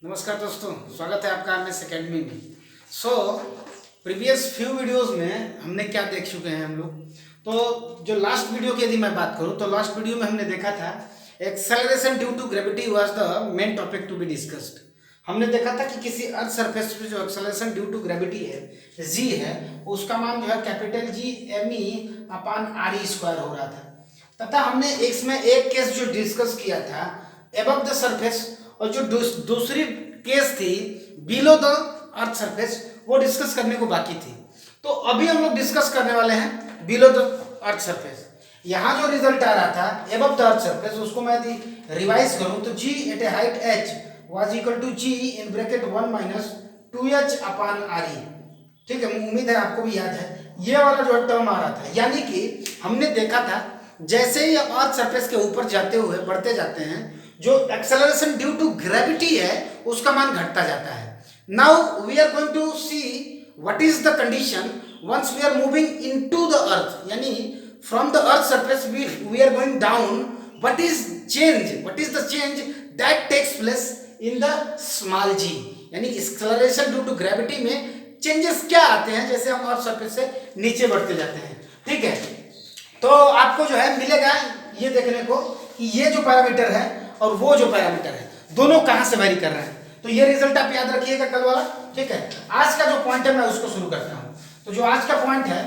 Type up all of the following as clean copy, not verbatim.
नमस्कार दोस्तों, स्वागत है आपका एमएस एकेडमी में। प्रीवियस फ्यू वीडियोस में हमने क्या देख चुके हैं हम लोग। तो जो लास्ट वीडियो की यदि मैं बात करूं तो लास्ट वीडियो में हमने देखा था acceleration due to gravity was the main topic to be discussed. हमने देखा था कि किसी अर्थ सरफेस पे जो एक्सेलरेशन ड्यू टू ग्रेविटी है जी है, उसका मान जो है कैपिटल जी ME अपान RE स्क्वायर हो रहा था। तथा हमने इसमें एक केस जो डिस्कस किया था एबव द सरफेस, और जो दूसरी केस थी बिलो द अर्थ सरफेस, वो डिस्कस करने को बाकी थी। तो अभी हम लोग डिस्कस करने वाले हैं बिलो द अर्थ सरफेस। यहाँ जो रिजल्ट आ रहा था एबव द अर्थ सरफेस, उसको मैं यदि रिवाइज करूं तो g at a height h was equal to g in bracket 1 minus 2h upon RE। ठीक है, उम्मीद है आपको भी याद है ये वाला जो टर्म आ रहा था। यानी कि हमने देखा था जैसे ही अर्थ सरफेस के ऊपर जाते हुए बढ़ते जाते हैं, जो एक्सेलरेशन ड्यू टू ग्रेविटी है उसका मान घटता जाता है। Now we are going to see what is the condition once we are moving into the earth, यानी from the earth surface we are going down. What is the change that takes place in the small g, यानी acceleration due to gravity में changes क्या आते हैं जैसे हम earth surface से नीचे बढ़ते जाते हैं। ठीक है, तो आपको जो है मिलेगा ये देखने को कि ये जो पैरामीटर है और वो जो पैरामीटर है दोनों कहां से वेरी कर रहे हैं। तो ये रिजल्ट आप याद रखिएगा कल वाला। ठीक है, आज का जो पॉइंट है मैं उसको शुरू करता हूं। तो जो आज का पॉइंट है,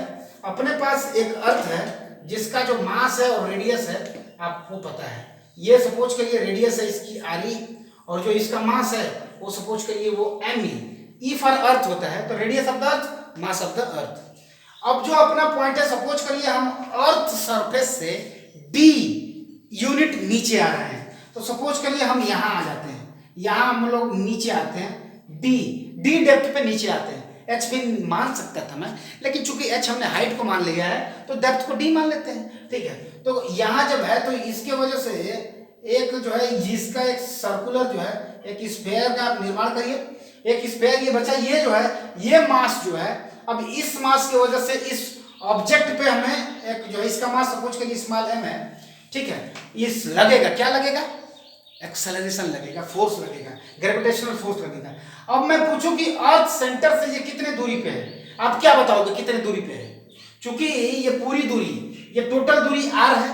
अपने पास एक अर्थ है जिसका जो मास है और रेडियस है आपको पता है। ये सपोज करिए रेडियस है इसकी RE, और जो इसका मास है वो सपोज करिए वो ME। E फॉर अर्थ होता है, तो रेडियस ऑफ द अर्थ, मास ऑफ द अर्थ। अब जो अपना पॉइंट है, सपोज करिए हम अर्थ सरफेस से D यूनिट नीचे आ रहे हैं। तो सपोज करिए हम यहां आ जाते हैं, यहां हम लोग नीचे आते हैं D डेप्थ पे नीचे आते हैं। H भी मान सकता था मैं, लेकिन चूंकि H हमने हाइट को मान लिया है तो डेप्थ को D मान लेते हैं। ठीक है, तो यहां जब है तो इसके वजह से एक जो है जिसका एक सर्कुलर जो है एक स्फीयर का आप निर्माण करिए। एक स्फीयर ये बचा, ये जो है ये मास जो है, अब इस मास की वजह से इस ऑब्जेक्ट पे हमें एक जो है इसका मास सपोज करिए स्मॉल m है। ठीक है, इस लगेगा क्या लगेगा, एक्सेलरेशन लगेगा, फोर्स लगेगा, ग्रेविटेशनल फोर्स लगेगा। अब मैं पूछूं कि अर्थ सेंटर से ये कितने दूरी पे है, आप क्या बताओगे कितने दूरी पे है। चूंकि ये पूरी दूरी, ये टोटल दूरी r है,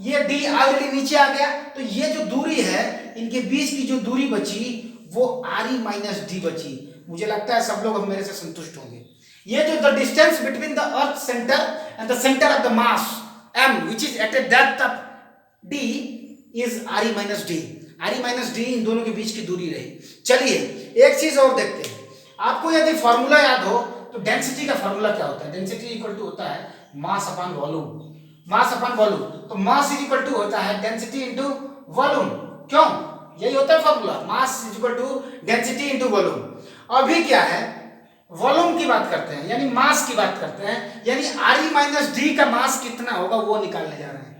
ये D ऑलरेडी नीचे आ गया, तो ये जो दूरी है इनके बीच की जो दूरी बची वो RE माइनस D बची। मुझे लगता है सब लोग अब मेरे से संतुष्ट होंगे। ये जो the distance between the earth centre and the centre of the mass m which is at a depth of D is RE minus D। RE minus D इन दोनों के बीच की दूरी रही। चलिए एक चीज और देखते हैं। आपको यदि फॉर्मूला याद हो तो डेंसिटी का फॉर्मूला क्या होता है, डेंसिटी इक्वल टू होता है mass upon volume. Mass upon volume, तो मास इज इक्वल टू होता है डेंसिटी इनटू वॉल्यूम। क्यों, यही होता है formula, mass is equal to density into volume. अभी क्या है, वॉल्यूम की बात करते हैं, यानी मास की बात करते हैं, यानी RE माइनस D का मास कितना होगा वो निकालने जा रहे हैं।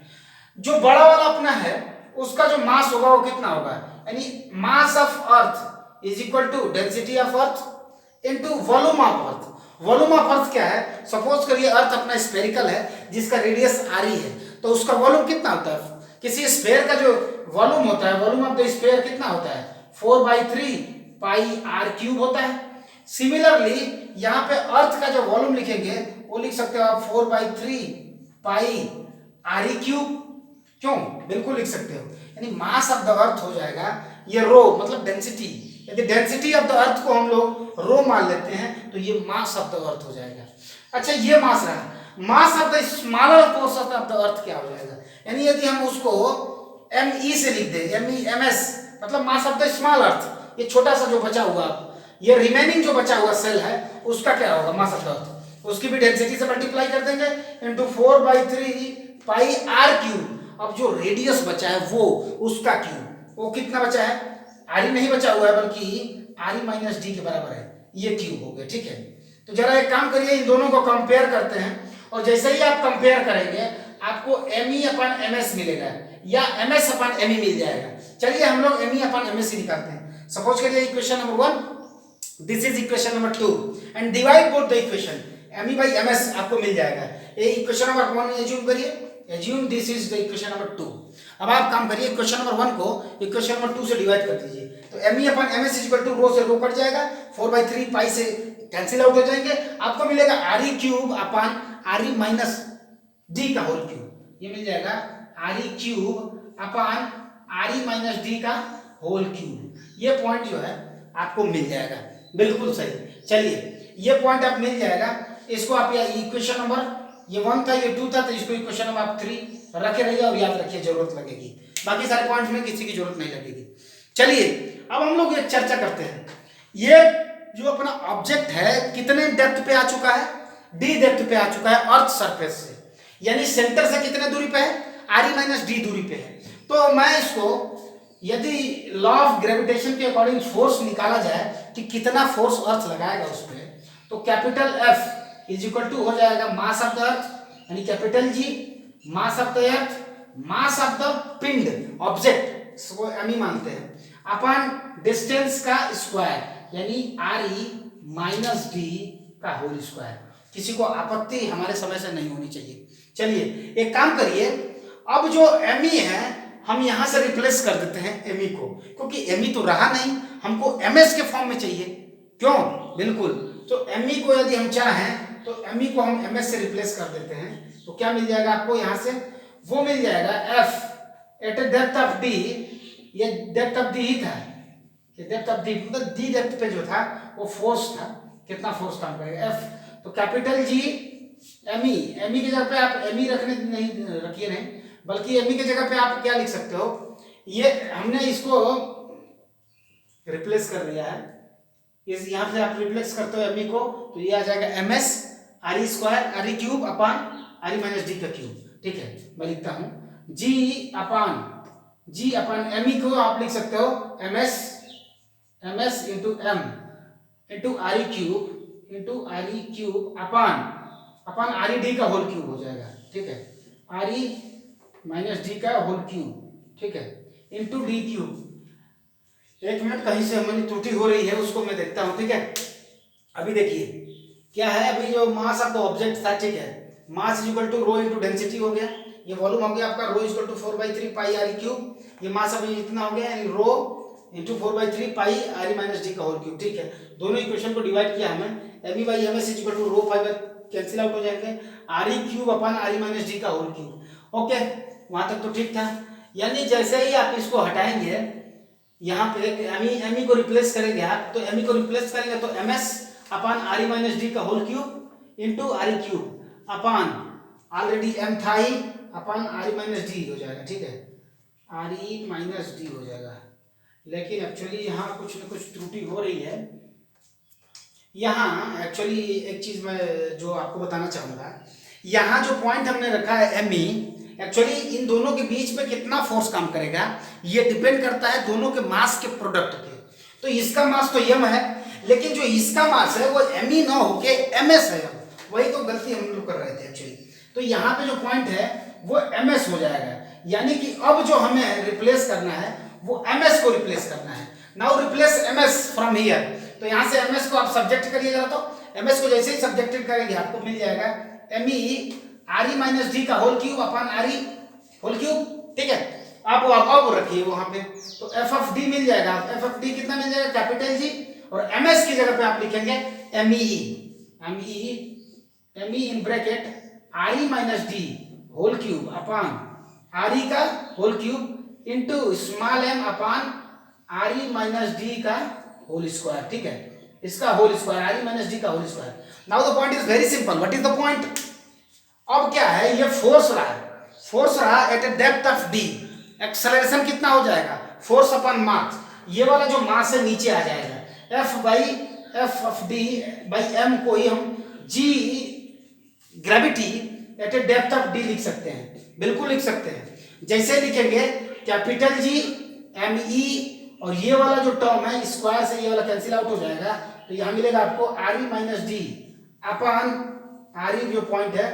जो बड़ा वाला अपना है उसका जो मास होगा वो कितना होगा, यानी mass of earth is equal to density of earth into volume of earth. Volume of earth क्या है, सपोज करिए अर्थ अपना स्फेरिकल है जिसका रेडियस RE है, तो उसका वॉल्यूम कितना होता है। किसी स्फेयर का जो वॉल्यूम होता है, वॉल्यूम ऑफ द स्फेयर कितना होता है, 4/3 पाई r³ होता है। सिमिलरली यहाँ पे अर्थ का जो वॉल्यूम लिखेंगे वो लिख सकते हो आप 4/3 पाई RE³। क्यों, बिल्कुल लिख सकते हो, यानी मास ऑफ द अर्थ हो जाएगा ये रो, मतलब डेंसिटी। यदि डेंसिटी ऑफ द अर्थ को हम लोग रो मान लेते हैं तो ये मास ऑफ द अर्थ हो जाएगा। अच्छा, ये मास रहा, mass of the smaller portion of the अर्थ क्या हो जाएगा, यानी यदि हम उसको ME से लिख दें, MS मतलब मास ऑफ द स्मॉल अर्थ, ये छोटा सा जो बचा हुआ, ये रिमेनिंग जो बचा हुआ सेल है उसका क्या होगा, मास ऑफ द अर्थ, उसकी भी डेंसिटी से मल्टीप्लाई कर देंगे इनटू 4/3 पाई r³। अब जो रेडियस बचा है वो उसका क्यूब, वो कितना बचा है, RE नहीं बचा हुआ है बल्कि RE माइनस D के बराबर है, ये क्यूब हो गया। ठीक है, तो जरा एक काम करिए, इन दोनों को कंपेयर करते हैं, और जैसे ही आप कंपेयर करेंगे आपको ME अपॉन MS मिलेगा या MS अपॉन ME मिल जाएगा। चलिए हम लोग ME अपॉन MS निकालते हैं। सपोज करिए equation number 1, this is equation number 2 and divide both the equation. ME by MS आपको मिल जाएगा। ये इक्वेशन नंबर 1 एज्यूम करिए, assume this is the equation number 2। अब आप काम करिए, इक्वेशन नंबर 1 को इक्वेशन नंबर 2 से डिवाइड कर दीजिए। तो M E upon M S equal to rho से रो कट जाएगा, 4/3 पाई से कैंसिल आउट हो जाएंगे, आपको मिलेगा are E cube upon R E minus D का होल क्यूब। ये मिल जाएगा are E cube upon R E minus D का होल क्यूब। ये पॉइंट जो है आपको मिल जाएगा, बिल्कुल सही। चलिए ये पॉइंट आप मिल जाएगा, इसको आप या इक्वेशन नंबर ये 1 था ये 2 था, तो इसको इक्वेशन नंबर आप 3 रखे रहिए और याद रखिए, जरूरत लगेगी। बाकी सारे पॉइंट्स में किसी की जरूरत नहीं लगेगी। चलिए अब हम लोग एक चर्चा करते हैं। ये जो अपना ऑब्जेक्ट है कितने डेप्थ पे आ चुका है, डी डेप्थ पे आ चुका है अर्थ सरफेस से, यानी सेंटर से कितने दूरी पे है, आर ई माइनस डी दूरी पे है। तो मैं इसको यदि लॉ ऑफ ग्रेविटेशन के अकॉर्डिंग फोर्स निकाला जाए कि कितना फोर्स अर्थ लगाएगा उस पर, तो capital F is equal to हो जाएगा मास ऑफ द अर्थ, यानी capital G mass of the अर्थ, मास ऑफ द पिंड ऑब्जेक्ट इसको एम ई मानते हैं, अपॉन डिस्टेंस का स्क्वायर, यानी आर ई माइनस डी का होल स्क्वायर। किसी को आपत्ति हमारे समय से नहीं होनी चाहिए। चलिए एक काम करिए, अब जो एम ई है हम यहां से रिप्लेस कर देते हैं एम ई को, क्योंकि एम ई तो रहा नहीं, हमको एम एस के फॉर्म में चाहिए। क्यों? बिल्कुल। तो एम ई को यदि हम चाहें तो एम ई को हम एम एस से रिप्लेस कर देते हैं, तो क्या मिल जाएगा आपको यहां से, वो मिल जाएगा F at a depth of D, ये डेप्थ ऑफ डी ही था, ये डेप्थ ऑफ डी मतलब डी डेप्थ पे जो था वो फोर्स था, कितना फोर्स काम करेगा एफ, तो कैपिटल जी एम ई की जगह पे आप एम ई रखने नहीं रखिए नहीं, बल्कि एम ई की जगह पे आप क्या लिख सकते हो, ये हमने इसको रिप्लेस कर दिया है, इस यहाँ से आप रिप्लेस करते हो एम ई को, तो ये आ जाएगा M S R E square R E cube upon R E minus D का क्यूब। ठीक है, मैं लिखता हूँ जी अपान एम ई को आप लिख सकते हो M S into R E cube upon R E D का होल क्यूब हो जाएगा। ठीक है, आर ई माइनस डी का होल क्यूब, ठीक है, इंटू डी क्यूब। एक मिनट, कहीं से हमारी त्रुटि हो रही है, उसको मैं देखता हूँ। ठीक है, अभी देखिए क्या है, अभी जो मास ऑफ द ऑब्जेक्ट था, ठीक है, mass is equal to rho into density हो गया, ये वॉल्यूम हो गया आपका rho is equal to 4/3 pi R E cube, ये मास अभी इतना हो गया, यानी rho into 4/3 pi R E minus D का होल क्यूब। ठीक है, दोनों इक्वेशन को डिवाइड किया हमें, M E by M S is equal to rho फाइबर कैंसिल आउट हो जाएंगे, R E cube upon R E minus D का होल क्यूब। ओके, वहां तक तो ठीक था। यानी जैसे ही आप इसको हटाएंगे, यहाँ पे एम ई को रिप्लेस करेंगे आप, तो एम ई को रिप्लेस करेंगे तो M S upon R E minus D का whole cube into R E cube upon already M था ही upon R E minus D हो जाएगा। ठीक है, आर ई माइनस डी हो जाएगा, लेकिन एक्चुअली यहाँ कुछ न कुछ त्रुटि हो रही है। यहाँ एक्चुअली एक चीज मैं जो आपको बताना चाहूंगा, यहाँ जो पॉइंट हमने रखा है एम ई, एक्चुअली इन दोनों के बीच में कितना फोर्स काम करेगा ये डिपेंड करता है दोनों के मास के प्रोडक्ट पे। तो इसका मास तो यम है, लेकिन जो इसका मास है वो एम ई ना होके एम एस है, वही तो गलती हम लोग कर रहे थे एक्चुअली। तो यहाँ पे जो पॉइंट है वो एम एस हो जाएगा, यानी कि अब जो हमें रिप्लेस करना है वो एम एस को रिप्लेस करना है। Now replace M S from here, तो यहाँ से एम एस को आप सब्जेक्ट करिए जरा, तो एम एस को जैसे ही सब्जेक्टेड करेंगे आपको मिल जाएगा M E R E minus D का whole cube upon R E whole cube. ठीक है, आप अब रखिए वहां पे, तो एफ ऑफ डी मिल जाएगा, एफ ऑफ डी कितना मिल जाएगा कैपिटल जी, और एम एस की जगह पे आप लिखेंगे M E in bracket R E minus D whole cube upon R E का whole cube into small M upon R E minus D का होल स्क्वायर। ठीक है, इसका whole square R E minus D का whole square. Now the point is very simple, what is the point? अब क्या है, ये फोर्स रहा at a depth of D, acceleration कितना हो जाएगा, फोर्स अपॉन मास, ये वाला जो मास है नीचे आ जाएगा, F of D by M को ही हम G gravity at a depth of D लिख सकते हैं, बिल्कुल लिख सकते हैं। जैसे लिखेंगे कैपिटल जी एम ई, और ये वाला जो टर्म है स्क्वायर से ये वाला कैंसिल आउट हो जाएगा, तो यहाँ मिलेगा आपको R E minus D upon R E जो पॉइंट है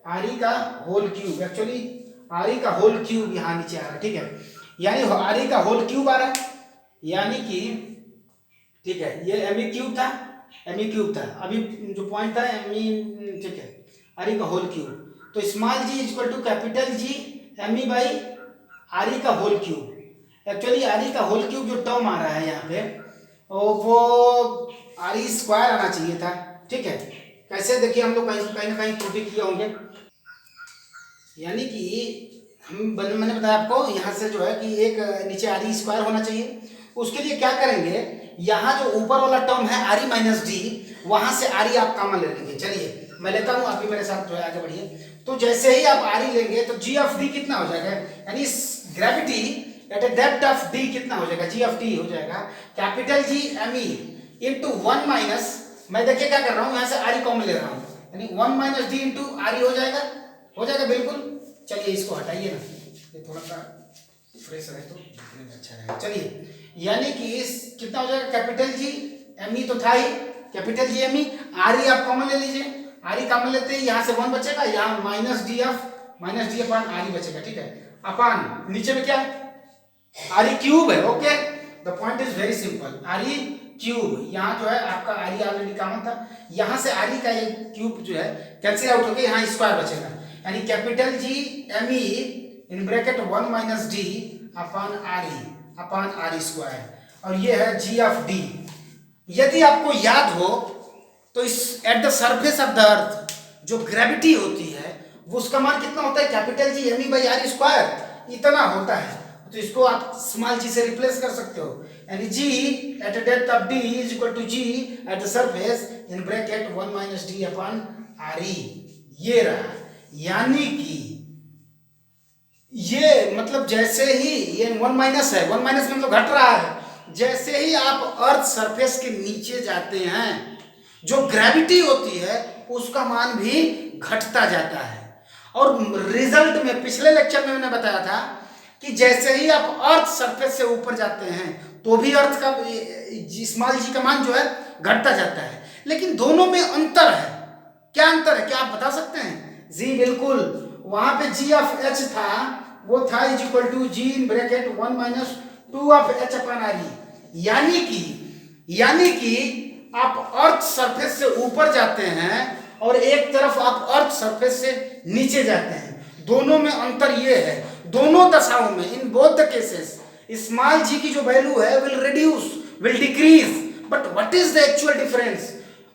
आर ई का whole cube, actually R E का होल क्यूब यहाँ नीचे आ रहा है। ठीक है, यानी आर ई का होल क्यूब आ रहा है, यानी कि ठीक है, ये एम ई क्यूब था, अभी जो पॉइंट था एम ई, ठीक है, आर ई का होल क्यूब, तो small G is equal to capital G M E by R E का whole cube. Actually R E का होल क्यूब जो टर्म आ रहा है यहाँ पे वो आर ई स्क्वायर आना चाहिए था, ठीक है। कैसे देखिए हम लोग कहीं ना कहीं त्रुटि किए होंगे, यानी कि मैंने बताया आपको यहाँ से जो है कि एक नीचे आर ई स्क्वायर होना चाहिए। उसके लिए क्या करेंगे, यहाँ जो ऊपर वाला टर्म है आर ई माइनस डी, वहां से आर ई आप कॉमन ले लेंगे। चलिए मैं लेता हूँ, आप भी मेरे साथ जो है आगे बढ़िए। तो जैसे ही आप आर ई लेंगे तो जी ऑफ डी कितना हो जाएगा, यानी gravity at a depth of D कितना हो जाएगा, जी ऑफ डी हो जाएगा capital G M E into 1 minus, मैं देखिए क्या कर रहा हूँ, यहाँ से आर ई कॉमन ले रहा हूँ, यानी 1 माइनस डी इंटू आर ई हो जाएगा बिल्कुल। चलिए इसको हटाइए ना, ये थोड़ा सा फ्रेश रहे तो दिखने में अच्छा रहेगा। चलिए यानी कि इस कितना हो जाएगा, कैपिटल जी एम ई तो था ही, capital G M E, R E आप कॉमन ले लीजिए, आर ई कॉमन लेते ही यहाँ से 1 बचेगा, यहाँ माइनस डी अपॉन आर ई बचेगा, ठीक है। अपॉन नीचे में क्या है, आर ई क्यूब है, okay. The point is very simple, are E cube, यहाँ जो है आपका आर ई ऑलरेडी कॉमन था, यहाँ से आर ई का ये क्यूब जो है कैंसिल आउट होकर यहाँ स्क्वायर बचेगा, यानी capital G M E in bracket 1 minus D upon R E square, और ये है जी ऑफ डी। यदि आपको याद हो तो इस eight the surface of the अर्थ जो ग्रेविटी होती है वो उसका मान कितना होता है, capital G M E by R square इतना होता है। तो इसको आप स्मॉल जी से रिप्लेस कर सकते हो, यानी G at the depth of D is equal to G at the surface in bracket 1 minus D upon R E, ये रहा। यानी कि ये मतलब जैसे ही ये 1 माइनस है, 1 माइनस मतलब घट रहा है, जैसे ही आप अर्थ सरफेस के नीचे जाते हैं जो ग्रेविटी होती है उसका मान भी घटता जाता है। और रिजल्ट में पिछले लेक्चर में मैंने बताया था कि जैसे ही आप अर्थ सरफेस से ऊपर जाते हैं तो भी अर्थ का स्मॉल जी का मान जो है घटता जाता है, लेकिन दोनों में अंतर है। क्या अंतर है, क्या आप बता सकते हैं? जी बिल्कुल, वहां पे जी ऑफ एच था, वो था is equal to G in bracket 1 minus 2 of H upon R E. यानी कि आप अर्थ सरफेस से ऊपर जाते हैं और एक तरफ आप अर्थ सरफेस से नीचे जाते हैं, दोनों में अंतर ये है। दोनों दशाओं में, in both the cases, small G की जो वैल्यू है will reduce, will decrease, but what is the actual difference?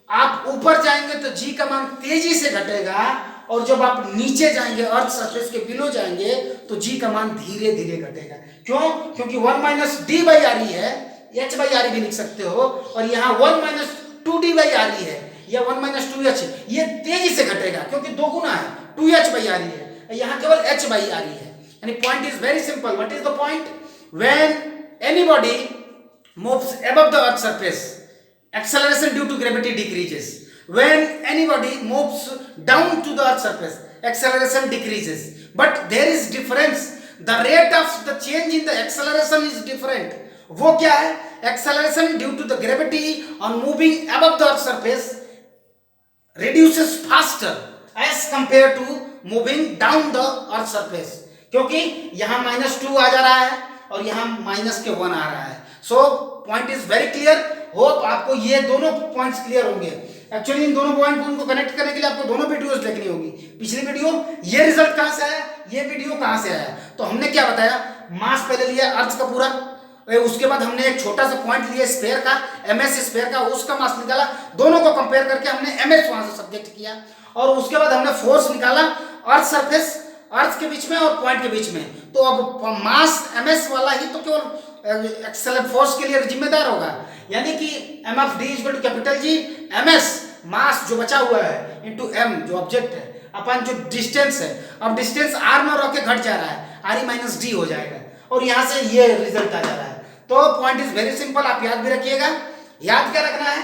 आप ऊपर जाएंगे तो जी का मान तेजी से घटेगा, और जब आप नीचे जाएंगे अर्थ सरफेस के बिलो जाएंगे तो जी का मान धीरे धीरे घटेगा। क्यों? क्योंकि 1 माइनस डी बाई आर ई है, एच बाई आर ई भी लिख सकते हो, और यहाँ 1 माइनस 2 डी बाई आर ई है या 1 माइनस 2 एच, ये तेजी से घटेगा क्योंकि दो गुना है, 2 एच बाई आर ई है, यहाँ केवल एच बाई आर ई है। यानी point is very simple. What is the point? When anybody moves above the earth surface, acceleration due to gravity decreases. When anybody moves down to the earth surface, acceleration decreases. But there is difference. The rate of the change in the acceleration is different. वो क्या है? Acceleration due to the gravity on moving above the earth surface reduces faster as compared to moving down the earth surface. क्योंकि यहाँ -2 आ जा रहा है और यहाँ -1 आ रहा है। So point is very clear. Hope आपको ये दोनों पॉइंट्स क्लियर होंगे। एक्चुअली इन दोनों पॉइंट को कनेक्ट करने के लिए आपको दोनों वीडियोस देखनी होगी। पिछली वीडियो ये रिजल्ट कहां से आया, ये वीडियो कहां से आया, तो हमने क्या बताया, मास पहले लिया अर्थ का पूरा, उसके बाद हमने एक छोटा सा पॉइंट लिया स्फीयर का, एमएस स्फीयर का, उसका मास निकाला, दोनों को कंपेयर करके हमने एमएस वहां से सब्जेक्ट किया, और उसके बाद हमने फोर्स निकाला अर्थ सरफेस, अर्थ के बीच में और पॉइंट के बीच में। तो अब मास एमएस वाला ही तो केवल एक्सेलरेट फोर्स के लिए जिम्मेदार होगा, यानी कि M of D is equal to capital G M S mass जो बचा हुआ है इनटू एम जो ऑब्जेक्ट है अपन जो डिस्टेंस है। अब डिस्टेंस आर में रह के घट जा रहा है, आर ई माइनस डी हो जाएगा, और यहाँ से ये रिजल्ट आ जा रहा है। तो पॉइंट इज वेरी सिंपल, आप याद भी रखिएगा। याद क्या रखना है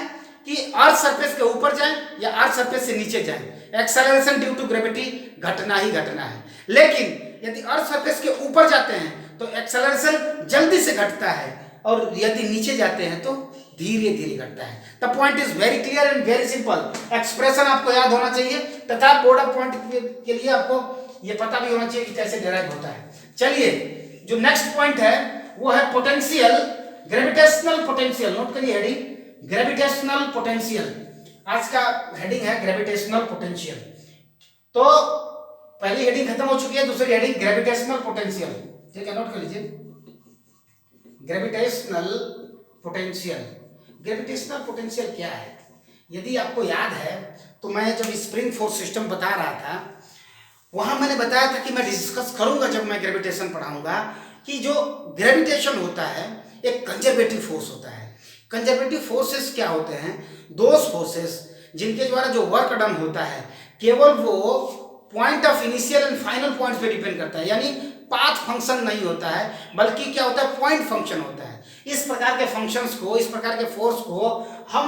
कि अर्थ सरफेस के ऊपर जाए या अर्थ सरफेस से नीचे जाए, एक्सेलरेशन ड्यू टू ग्रेविटी घटना ही घटना है। लेकिन यदि अर्थ सरफेस के ऊपर जाते हैं तो एक्सेलरेशन जल्दी से घटता है, और यदि नीचे जाते हैं तो धीरे धीरे घटता है। The point is very clear and very simple. Expression आपको याद होना चाहिए, तथा बोर्ड ऑफ पॉइंट के लिए आपको ये पता भी होना चाहिए कि कैसे डेराइव होता है। चलिए जो नेक्स्ट पॉइंट है वो है पोटेंशियल, ग्रेविटेशनल पोटेंशियल। नोट करिए हेडिंग, ग्रेविटेशनल पोटेंशियल। आज का हेडिंग है ग्रेविटेशनल पोटेंशियल। तो पहली हेडिंग खत्म हो चुकी है, दूसरी हेडिंग ग्रेविटेशनल पोटेंशियल। ठीक है, नोट कर लीजिए, ग्रेविटेशनल पोटेंशियल। ग्रेविटेशनल पोटेंशियल क्या है? यदि आपको याद है तो मैं जब स्प्रिंग फोर्स सिस्टम बता रहा था, वहां मैंने बताया था कि मैं डिस्कस करूंगा जब मैं ग्रेविटेशन पढ़ाऊंगा कि जो ग्रेविटेशन होता है एक कंजर्वेटिव फोर्स होता है। कंजर्वेटिव फोर्सेस क्या होते हैं? दोज फोर्सेस जिनके द्वारा जो वर्क डन होता है केवल वो point of initial and final point पे डिपेंड करता है, यानी पाथ फंक्शन नहीं होता है, बल्कि क्या होता है, पॉइंट फंक्शन होता है। इस प्रकार के फंक्शंस को, इस प्रकार के फोर्स को हम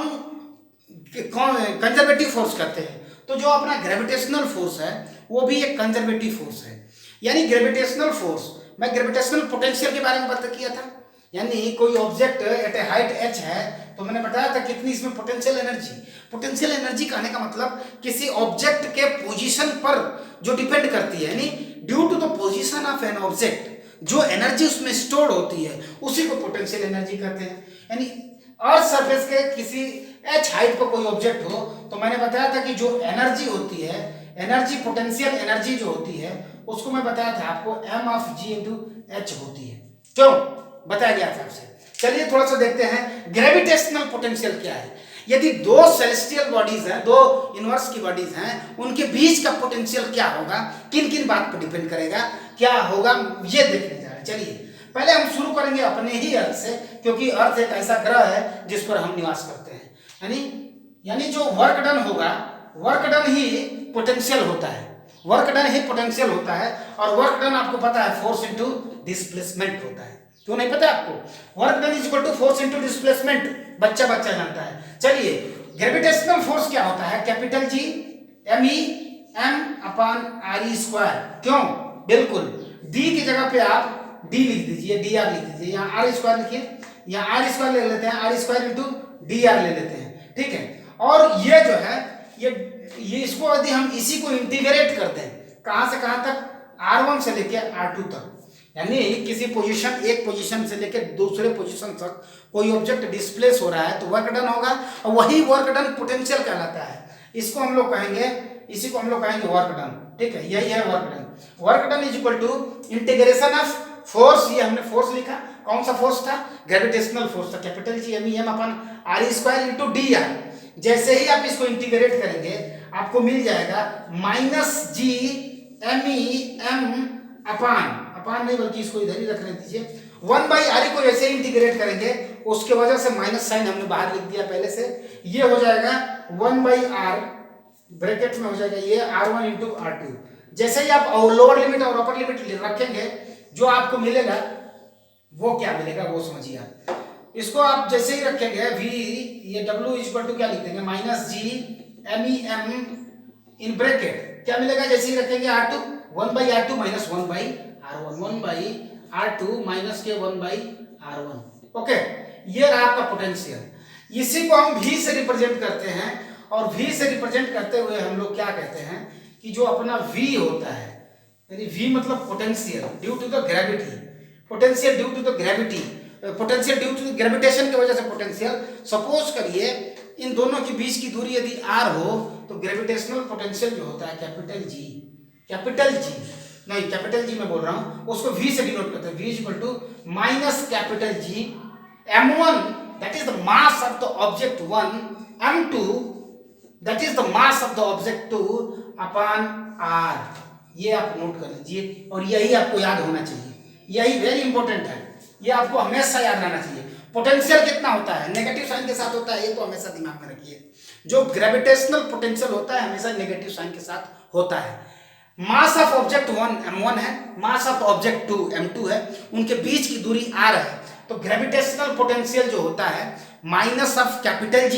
कंजर्वेटिव फोर्स कहते हैं। तो जो अपना ग्रेविटेशनल फोर्स है वो भी एक कंजर्वेटिव फोर्स है। यानी ग्रेविटेशनल फोर्स, मैं ग्रेविटेशनल पोटेंशियल के बारे में बात किया था, यानी कोई object at a height h है तो मैंने बताया था कितनी इसमें पोटेंशियल एनर्जी। पोटेंशियल एनर्जी कहने का मतलब किसी ऑब्जेक्ट के पोजीशन पर जो डिपेंड करती है, यानी due to the position of an object जो एनर्जी उसमें स्टोर्ड होती है उसी को पोटेंशियल एनर्जी कहते हैं। यानी अर्थ सरफेस के किसी h हाइट पर कोई ऑब्जेक्ट हो तो मैंने बताया था कि जो एनर्जी होती है, एनर्जी पोटेंशियल एनर्जी जो होती है उसको मैं बताया था आपको m of g into h होती है। क्यों बताया गया था आपसे। चलिए थोड़ा सा देखते हैं ग्रेविटेशनल पोटेंशियल क्या है। यदि दो सेलेस्टियल बॉडीज हैं, दो यूनिवर्स की बॉडीज हैं, उनके बीच का पोटेंशियल क्या होगा, किन किन बात पर डिपेंड करेगा, क्या होगा, ये देखने जा रहे हैं। चलिए पहले हम शुरू करेंगे अपने ही अर्थ से, क्योंकि अर्थ एक ऐसा ग्रह है जिस पर हम निवास करते हैं। यानी जो वर्क डन होगा, वर्क डन ही पोटेंशियल होता है, वर्क डन ही पोटेंशियल होता है। और वर्क डन आपको पता है फोर्स इनटू डिस्प्लेसमेंट होता है। क्यों नहीं पता आपको? Work done is equal to force into displacement, बच्चा बच्चा जानता है। चलिए ग्रेविटेशनल फोर्स क्या होता है? Capital G M upon RE square. क्यों? बिल्कुल D की जगह पे आप D लिख दीजिए, dr लिख दीजिए, यहाँ R स्क्वायर लिखिए, यहाँ R स्क्वायर ले लेते हैं, R स्क्वायर इंटू dr ले लेते हैं। ठीक है, और ये जो है ये इसको यदि हम इसी को इंटीग्रेट कर दें, कहां से कहां तक? R1 से लेके R2 तक, यानी किसी पोजीशन, एक पोजीशन से लेकर दूसरे पोजीशन तक कोई ऑब्जेक्ट डिस्प्लेस हो रहा है तो वर्क डन होगा, और वही वर्क डन पोटेंशियल कहलाता है। इसको हम लोग कहेंगे, इसी को हम लोग कहेंगे वर्क डन। ठीक है, यही है work done. Work done is equal to integration of force, ये हमने फोर्स लिखा, कौन सा फोर्स था? ग्रेविटेशनल फोर्स था, capital G M upon RE square into dr। जैसे ही आप इसको इंटीग्रेट करेंगे आपको मिल जाएगा -G M अपान नहीं, बल्कि इसको इधर ही रखने दीजिए। 1/RE को जैसे इंटीग्रेट करेंगे उसके वजह से माइनस साइन हमने बाहर लिख दिया पहले से, ये हो जाएगा 1/R, ब्रैकेट में हो जाएगा ये R1 इंटू R2। जैसे ही आप लोअर लिमिट और अपर लिमिट रखेंगे जो आपको मिलेगा वो क्या मिलेगा वो समझिए आप। इसको आप जैसे ही रखेंगे V, ये W इक्वल टू क्या लिख देंगे? -G M इन ब्रैकेट क्या मिलेगा? जैसे ही रखेंगे R2, 1/R2 minus 1/R1, 1/R2 minus के 1/R1। ओके, ये रहा आपका पोटेंशियल। इसी को हम V से रिप्रेजेंट करते हैं, और V से रिप्रेजेंट करते हुए हम लोग क्या कहते हैं कि जो अपना V होता है, यानी V मतलब potential due to the gravity, potential due to the gravity, potential due to gravitation की वजह से पोटेंशियल। सपोज करिए इन दोनों के बीच की दूरी यदि r हो तो ग्रेविटेशनल पोटेंशियल जो होता है कैपिटल G नहीं, कैपिटल G मैं बोल रहा हूं, उसको V से डिनोट करते हैं। V equal to minus capital G M1 that is the mass of the object 1, M2 that is the mass of the object 2 upon R। ये आप नोट कर लीजिए, और यही आपको याद होना चाहिए, यही वेरी इंपॉर्टेंट है, ये आपको हमेशा याद रहना चाहिए। पोटेंशियल कितना होता है? नेगेटिव साइन के साथ होता है, ये तो हमेशा दिमाग में रखिए। जो ग्रेविटेशनल पोटेंशियल होता है हमेशा नेगेटिव साइन के साथ होता है। मास ऑफ ऑब्जेक्ट 1 M1 है, मास ऑफ ऑब्जेक्ट 2 M2 है, उनके बीच की दूरी r है, तो ग्रेविटेशनल पोटेंशियल जो होता है minus of capital G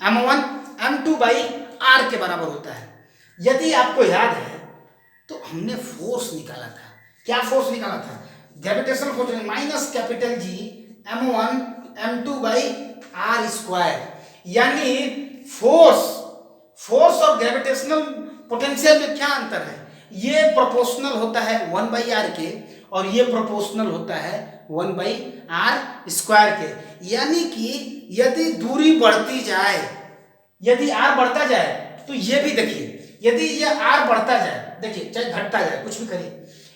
M1 M2/r के बराबर होता है। यदि आपको याद है तो हमने फोर्स निकाला था, क्या फोर्स निकाला था? Gravitational force minus capital G M1 M2/r square. यानी फोर्स और ग्रेविटेशनल पोटेंशियल में क्या अंतर है? ये प्रोपोर्शनल होता है 1/r के, और ये प्रोपोर्शनल होता है 1/r स्क्वायर के। यानी कि यदि दूरी बढ़ती जाए, यदि r बढ़ता जाए, तो ये भी देखिए, यदि ये r बढ़ता जाए देखिए चाहे घटता जाए कुछ भी करिए,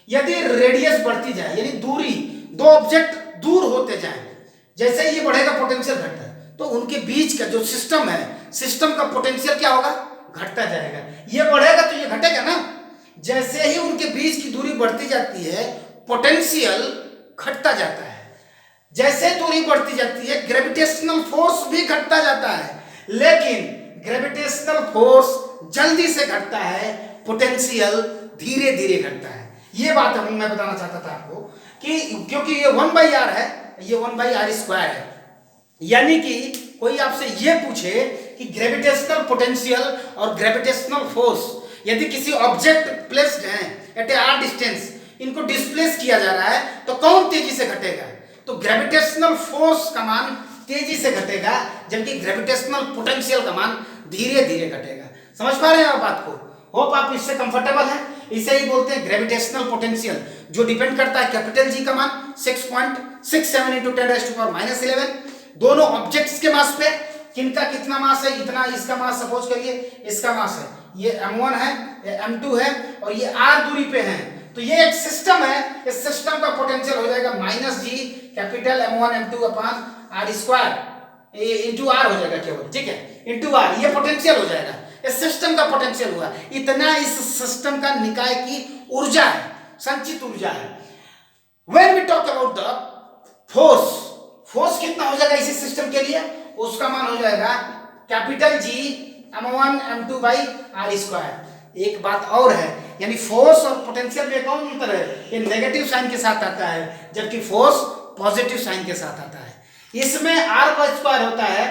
यदि रेडियस बढ़ती जाए यानी दूरी, दो ऑब्जेक्ट दूर होते जाए, जैसे ये बढ़ेगा पोटेंशियल घटता है, तो उनके बीच का जो सिस्टम है, सिस्टम का पोटेंशियल क्या होगा, घटता जाएगा। ये बढ़ेगा तो ये घटेगा ना। जैसे ही उनके बीच की दूरी बढ़ती जाती है पोटेंशियल घटता जाता है। जैसे दूरी बढ़ती जाती है ग्रेविटेशनल फोर्स भी घटता जाता है, लेकिन ग्रेविटेशनल फोर्स जल्दी से घटता है, पोटेंशियल धीरे धीरे घटता है। ये बात मैं बताना चाहता था आपको कि क्योंकि ये 1/r है, ये 1/r² है, यानी कि कोई आपसे ये पूछे कि ग्रेविटेशनल पोटेंशियल और ग्रेविटेशनल फोर्स यदि किसी ऑब्जेक्ट प्लेस्ड है एट ए आर डिस्टेंस, इनको डिस्प्लेस किया जा रहा है तो कौन तेजी से घटेगा, तो ग्रेविटेशनल फोर्स का मान तेजी से घटेगा, जबकि ग्रेविटेशनल पोटेंशियल का मान धीरे धीरे घटेगा। समझ पा रहे हैं आप बात को? होप आप इससे कंफर्टेबल हैं। इसे ही बोलते हैं ग्रेविटेशनल पोटेंशियल, जो डिपेंड करता है कैपिटल जी का मान 6.67 × 10⁻11 दोनों ऑब्जेक्ट्स के मास पे। किनका कितना मास है, इतना इसका मास सपोज करिए, इसका मास है, ये m1 है, ये m2 है और ये r दूरी पे है, तो ये एक सिस्टम है। इस सिस्टम का पोटेंशियल हो जाएगा -g कैपिटल m1 m2 अपान r² इंटू r हो जाएगा केवल, ठीक है, इंटू r, ये पोटेंशियल हो जाएगा। इस सिस्टम का पोटेंशियल हुआ इतना, इस सिस्टम का निकाय की ऊर्जा है, संचित ऊर्जा है। When we talk about the force, force कितना हो जाएगा इसी सिस्टम के लिए, उसका मान हो जाएगा कैपिटल G m1 m2/r²। एक बात और है, यानी फोर्स और पोटेंशियल में कौन अंतर है, ये नेगेटिव साइन के साथ आता है, जबकि फोर्स पॉजिटिव साइन के साथ आता है। इसमें r² होता है,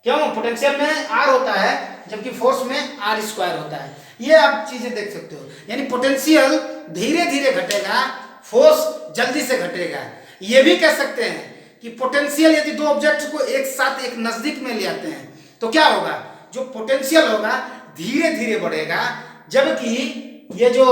क्यों, पोटेंशियल में r होता है, जबकि फोर्स में r² होता है। ये आप चीजें देख सकते हो, यानी पोटेंशियल धीरे धीरे घटेगा, फोर्स जल्दी से घटेगा। ये भी कह सकते हैं कि पोटेंशियल यदि दो ऑब्जेक्ट को एक साथ एक नजदीक में ले आते हैं तो क्या होगा, जो पोटेंशियल होगा धीरे धीरे बढ़ेगा, जबकि ये जो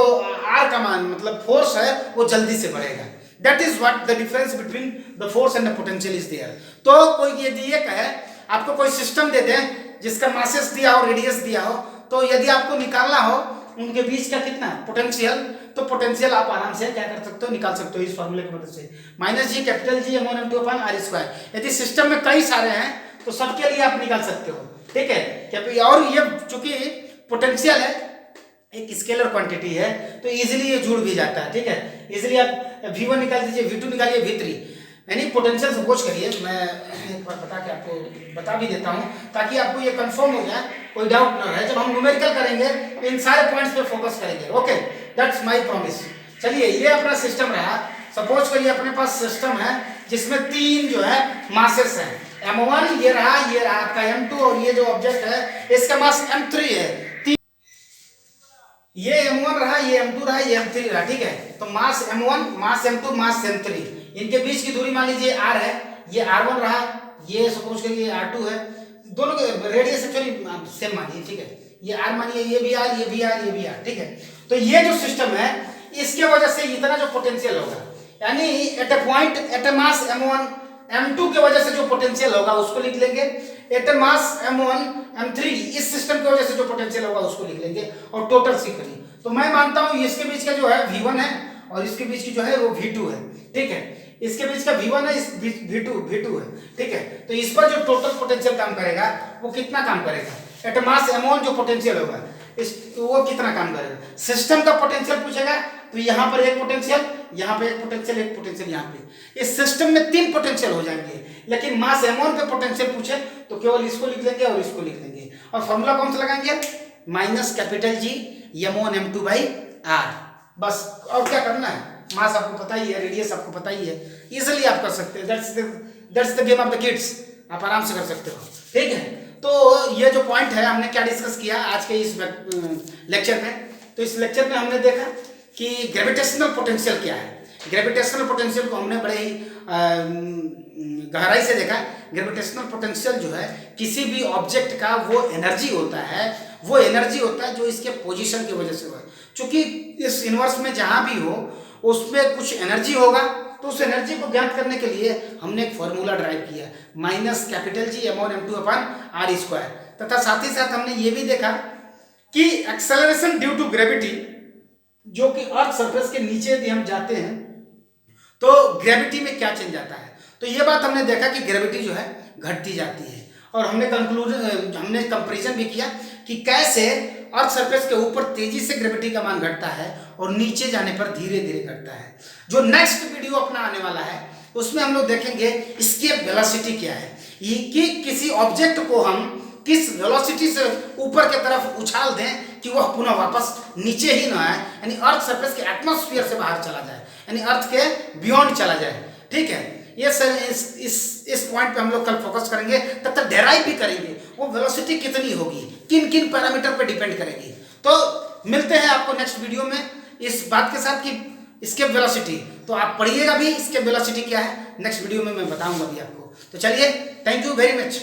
r का मान मतलब फोर्स है वो जल्दी से बढ़ेगा। That is what the difference between the force and the potential is there. तो कोई यदि ये कहे, आपको कोई सिस्टम दे दे जिसका मासेस दिया हो, रेडियस दिया हो, तो यदि आपको निकालना हो उनके बीच का कितना पोटेंशियल, तो पोटेंशियल आप आराम से क्या कर सकते हो, निकाल सकते हो इस फॉर्मूले की मदद से, -g capital G m1 m2 अपान r²। यदि सिस्टम में कई सारे हैं तो सबके लिए आप निकाल सकते हो, ठीक है। और ये चूंकि पोटेंशियल है, एक स्केलर क्वांटिटी है, तो इजीली ये जुड़ भी जाता है, ठीक है। इजीली आप v1 निकाल दीजिए, v2 निकालिए, v3, यानी पोटेंशियल सपोज करिए, मैं एक बार बता के आपको बता भी देता हूँ ताकि आपको ये कंफर्म हो जाए, कोई डाउट ना रहे। जब हम न्यूमेरिकल करेंगे इन सारे पॉइंट्स पे फोकस करेंगे, ओके, दैट्स माय प्रॉमिस। चलिए, ये अपना सिस्टम रहा। सपोज करिए अपने पास सिस्टम है जिसमें 3 जो है मासेस हैं, m1 ये रहा आपका m2 और ये जो ऑब्जेक्ट है इसका मास m3 है। ये m1 रहा, ये m2 रहा, ये m3 रहा, ठीक है। तो मास m1, मास m2, मास m3, इनके बीच की दूरी मान लीजिए r है, ये r1 रहा, ये सपोज करिए r2 है, दोनों के रेडियस एक्चुअली सेम मानिए, ठीक है। ये r मानिए, ये भी r, ये भी r, ये भी r, ठीक है। तो ये जो सिस्टम है इसके वजह से इतना जो पोटेंशियल होगा, यानी at a point at a mass m1 m2 के वजह से जो पोटेंशियल होगा उसको लिख लेंगे, at a mass m1 m3 इस सिस्टम की वजह से जो पोटेंशियल होगा उसको लिख लेंगे, और टोटल सीख करिए। तो मैं मानता हूं इसके बीच का जो है v1 है और इसके बीच की जो है वो v2 है, ठीक है। इसके बीच का v1 है, इस बीच v2 है, ठीक है। तो इस पर जो टोटल पोटेंशियल काम करेगा वो कितना काम करेगा, एट मास m1 जो पोटेंशियल होगा इस वो कितना काम करेगा। सिस्टम का पोटेंशियल पूछेगा तो यहाँ पर एक पोटेंशियल, यहाँ पे एक पोटेंशियल, एक पोटेंशियल यहाँ पे, इस सिस्टम में 3 पोटेंशियल हो जाएंगे। लेकिन मास m1 पे पोटेंशियल पूछे तो केवल इसको लिख लेंगे और इसको लिख लेंगे, और फॉर्मूला कौन सा लगाएंगे, -G m1 m2/r। बस, और क्या करना है, मास आपको पता ही है, रेडियस आपको पता ही है, इजीली आप कर सकते हैं। That's the game of the kids, आप आराम से कर सकते हो, ठीक है। तो ये जो पॉइंट है हमने क्या डिस्कस किया आज के इस लेक्चर में। तो इस लेक्चर में हमने देखा कि ग्रेविटेशनल पोटेंशियल क्या है। ग्रेविटेशनल पोटेंशियल को हमने बड़े ही गहराई से देखा। ग्रेविटेशनल पोटेंशियल जो है किसी भी ऑब्जेक्ट का वो एनर्जी होता है, वो एनर्जी होता है जो इसके पोजीशन की वजह से हुआ है। चूंकि इस यूनिवर्स में जहाँ भी हो उसमें कुछ एनर्जी होगा, तो उस एनर्जी को ज्ञात करने के लिए हमने एक फॉर्मूला ड्राइव किया, -G m1 m2 अपान r²। तथा साथ ही साथ हमने ये भी देखा कि एक्सेलरेशन ड्यू टू ग्रेविटी जो कि अर्थ सरफेस के नीचे यदि हम जाते हैं तो ग्रेविटी में क्या चेंज आता है। तो ये बात हमने देखा कि ग्रेविटी जो है घटती जाती है, और हमने कंपैरिजन भी किया कि कैसे अर्थ सरफेस के ऊपर तेजी से ग्रेविटी का मान घटता है और नीचे जाने पर धीरे धीरे घटता है। जो नेक्स्ट वीडियो अपना आने वाला है उसमें हम लोग देखेंगे एस्केप वेलोसिटी क्या है, ये कि किसी ऑब्जेक्ट को हम किस वेलोसिटी से ऊपर की तरफ उछाल दें कि वह पुनः वापस नीचे ही ना आए, यानी अर्थ सरफेस के एटमॉस्फेयर से बाहर चला जाए, यानी अर्थ के बियॉन्ड चला जाए। ठीक है, ये सर इस पॉइंट पे हम लोग कल फोकस करेंगे, तब तक डेराइव भी करेंगे वो वेलोसिटी कितनी होगी, किन किन पैरामीटर पे डिपेंड करेगी। तो मिलते हैं आपको नेक्स्ट वीडियो में इस बात के साथ कि एस्केप वेलोसिटी, तो आप पढ़िएगा भी एस्केप वेलोसिटी क्या है, नेक्स्ट वीडियो में मैं बताऊंगा भी आपको। तो चलिए, थैंक यू वेरी मच।